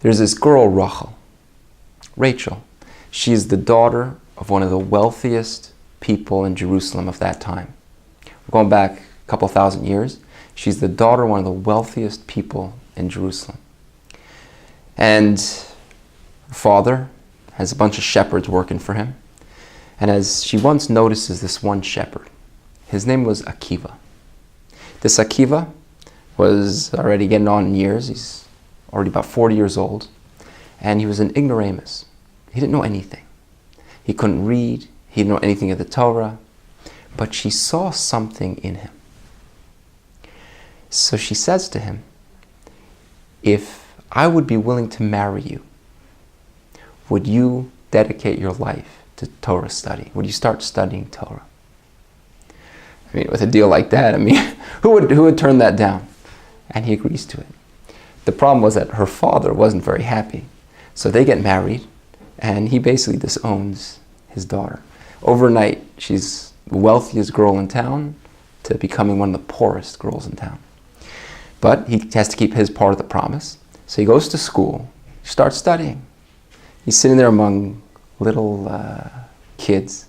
There's this girl, Rachel. She's the daughter of one of the wealthiest people in Jerusalem of that time. We're going back a couple thousand years. She's the daughter of one of the wealthiest people in Jerusalem. And her father has a bunch of shepherds working for him. And as she once notices this one shepherd, his name was Akiva. This Akiva was already getting on in years. He's already about 40 years old. And he was an ignoramus. He didn't know anything. He couldn't read. He didn't know anything of the Torah. But she saw something in him. So she says to him, if I would be willing to marry you, would you dedicate your life to Torah study? Would you start studying Torah? I mean, with a deal like that, I mean, who would turn that down? And he agrees to it. The problem was that her father wasn't very happy. So they get married, and he basically disowns his daughter. Overnight, she's the wealthiest girl in town to becoming one of the poorest girls in town. But he has to keep his part of the promise. So he goes to school, he starts studying. He's sitting there among little kids,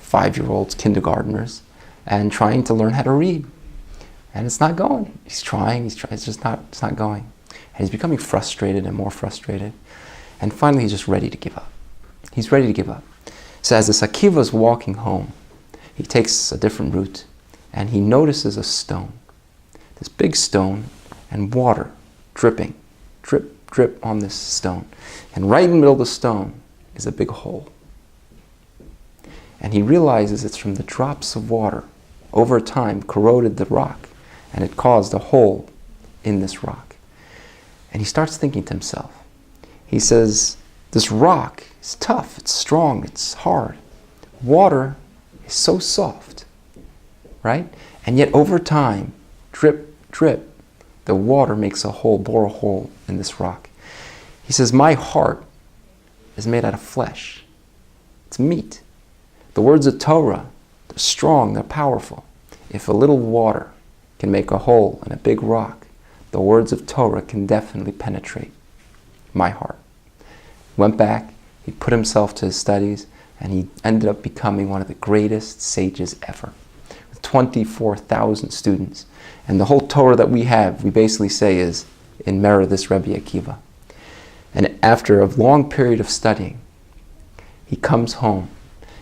5-year-olds, kindergartners, and trying to learn how to read. And it's not going. He's trying, it's just not going. And he's becoming frustrated and more frustrated. And finally, he's just ready to give up. He's ready to give up. So as this Akiva is walking home, he takes a different route, and he notices a stone. This big stone, and water dripping, drip, drip on this stone. And right in the middle of the stone is a big hole. And he realizes it's from the drops of water over time corroded the rock, and it caused a hole in this rock. And he starts thinking to himself. He says, this rock is tough, it's strong, it's hard. Water is so soft, right? And yet over time, drip, drip, the water makes a hole, bore a hole in this rock. He says, my heart is made out of flesh. It's meat. The words of Torah, they're strong, they're powerful. If a little water can make a hole in a big rock, the words of Torah can definitely penetrate my heart. Went back, he put himself to his studies, and he ended up becoming one of the greatest sages ever. With 24,000 students. And the whole Torah that we have, we basically say is in merit of this Rebbe Akiva. And after a long period of studying, he comes home,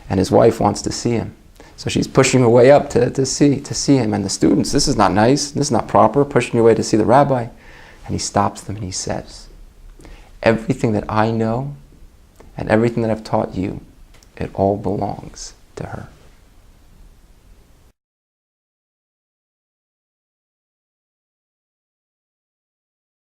and his wife wants to see him. So she's pushing her way up to see him. And the students, this is not nice, this is not proper, pushing your way to see the rabbi. And he stops them and he says, everything that I know and everything that I've taught you, it all belongs to her.